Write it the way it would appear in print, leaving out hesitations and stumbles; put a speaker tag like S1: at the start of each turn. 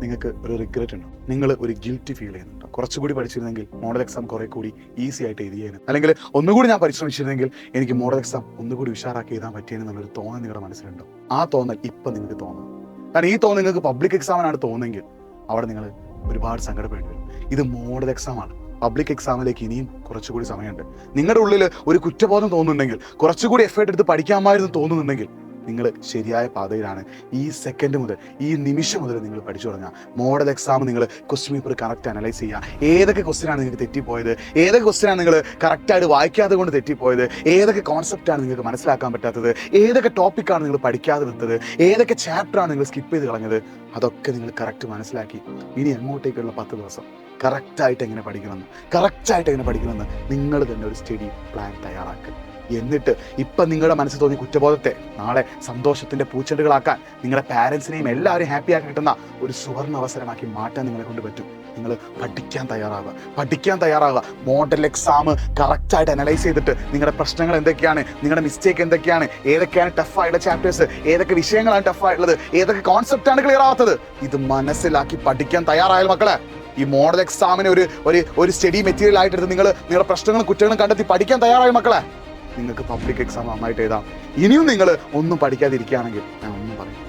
S1: നിങ്ങൾക്ക് ഒരു റിഗ്രറ്റ് ഉണ്ടോ? നിങ്ങൾ ഒരു ഗിൽറ്റി ഫീൽ ചെയ്യുന്നുണ്ടോ? കുറച്ചുകൂടി പഠിച്ചിരുന്നെങ്കിൽ മോഡൽ എക്സാം കുറെ കൂടി ഈസി ആയിട്ട് എഴുതിയേനെ, അല്ലെങ്കിൽ ഒന്നുകൂടി ഞാൻ പരിശ്രമിച്ചിരുന്നെങ്കിൽ എനിക്ക് മോഡൽ എക്സാം ഒന്നുകൂടി ഉഷാറാക്കി എഴുതാൻ പറ്റിയെന്നുള്ളൊരു തോന്നൽ നിങ്ങളുടെ മനസ്സിലുണ്ടോ? ആ തോന്നൽ ഇപ്പം നിങ്ങൾക്ക് തോന്നുന്നു. കാരണം ഈ തോന്നൽ നിങ്ങൾക്ക് പബ്ലിക് എക്സാമിനാണ് തോന്നുന്നെങ്കിൽ അവിടെ നിങ്ങൾ ഒരുപാട് സങ്കടപ്പെടേണ്ടി വരും. ഇത് മോഡൽ എക്സാമാണ്. പബ്ലിക് എക്സാമിലേക്ക് ഇനിയും കുറച്ചുകൂടി സമയമുണ്ട്. നിങ്ങളുടെ ഉള്ളിൽ ഒരു കുറ്റബോധം തോന്നുന്നുണ്ടെങ്കിൽ, കുറച്ചുകൂടി എഫേർട്ട് എടുത്ത് പഠിക്കാമായിരുന്നു തോന്നുന്നുണ്ടെങ്കിൽ, നിങ്ങൾ ശരിയായ പാതയിലാണ്. ഈ സെക്കൻഡ് മുതൽ, ഈ നിമിഷം മുതൽ നിങ്ങൾ പഠിച്ചു തുടങ്ങുക. മോഡൽ എക്സാം നിങ്ങൾ ക്വസ്റ്റ്യൻ പേപ്പർ കറക്റ്റ് അനലൈസ് ചെയ്യുക. ഏതൊക്കെ ക്വസ്റ്റ്യനാണ് നിങ്ങൾക്ക് തെറ്റിപ്പോയത്, ഏതൊക്കെ ക്വസ്റ്റ്യനാണ് നിങ്ങൾ കറക്റ്റായിട്ട് വായിക്കാതെ കൊണ്ട് തെറ്റിപ്പോയത്, ഏതൊക്കെ കോൺസെപ്റ്റാണ് നിങ്ങൾക്ക് മനസ്സിലാക്കാൻ പറ്റാത്തത്, ഏതൊക്കെ ടോപ്പിക്കാണ് നിങ്ങൾ പഠിക്കാതെ വിട്ടത്, ഏതൊക്കെ ചാപ്റ്ററാണ് നിങ്ങൾ സ്കിപ്പ് ചെയ്ത് കളഞ്ഞത്, അതൊക്കെ നിങ്ങൾ കറക്റ്റ് മനസ്സിലാക്കി ഇനി അങ്ങോട്ടേക്കുള്ള 10 ദിവസം കറക്റ്റായിട്ട് എങ്ങനെ പഠിക്കണമെന്ന് നിങ്ങൾ തന്നെ ഒരു സ്റ്റഡി പ്ലാൻ തയ്യാറാക്കുക. എന്നിട്ട് ഇപ്പം നിങ്ങളുടെ മനസ്സിൽ തോന്നിയ കുറ്റബോധത്തെ നാളെ സന്തോഷത്തിൻ്റെ പൂച്ചെണ്ടുകളാക്കാൻ, നിങ്ങളുടെ പാരൻസിനെയും എല്ലാവരെയും ഹാപ്പിയാക്കി കിട്ടുന്ന ഒരു സുവർണ്ണ അവസരമാക്കി മാറ്റാൻ നിങ്ങളെ കൊണ്ട് പറ്റും. നിങ്ങൾ പഠിക്കാൻ തയ്യാറാവുക. മോഡൽ എക്സാം കറക്റ്റായിട്ട് അനലൈസ് ചെയ്തിട്ട് നിങ്ങളുടെ പ്രശ്നങ്ങൾ എന്തൊക്കെയാണ്, നിങ്ങളുടെ മിസ്റ്റേക്ക് എന്തൊക്കെയാണ്, ഏതൊക്കെയാണ് ടഫായിട്ടുള്ള ചാപ്റ്റേഴ്സ്, ഏതൊക്കെ വിഷയങ്ങളാണ് ടഫായിട്ടുള്ളത്, ഏതൊക്കെ കോൺസെപ്റ്റാണ് ക്ലിയർ ആവാത്തത്, ഇത് മനസ്സിലാക്കി പഠിക്കാൻ തയ്യാറായാൽ മക്കളെ, ഈ മോഡൽ എക്സാമിന് ഒരു സ്റ്റഡി മെറ്റീരിയൽ ആയിട്ട് എടുത്ത് നിങ്ങളുടെ പ്രശ്നങ്ങളും കുറ്റങ്ങളും കണ്ടെത്തി പഠിക്കാൻ തയ്യാറായ മക്കളെ, നിങ്ങൾക്ക് പബ്ലിക് എക്സാം നന്നായിട്ട് എഴുതാം. ഇനിയും നിങ്ങൾ ഒന്നും പഠിക്കാതിരിക്കുകയാണെങ്കിൽ ഞാൻ ഒന്നും പറയും.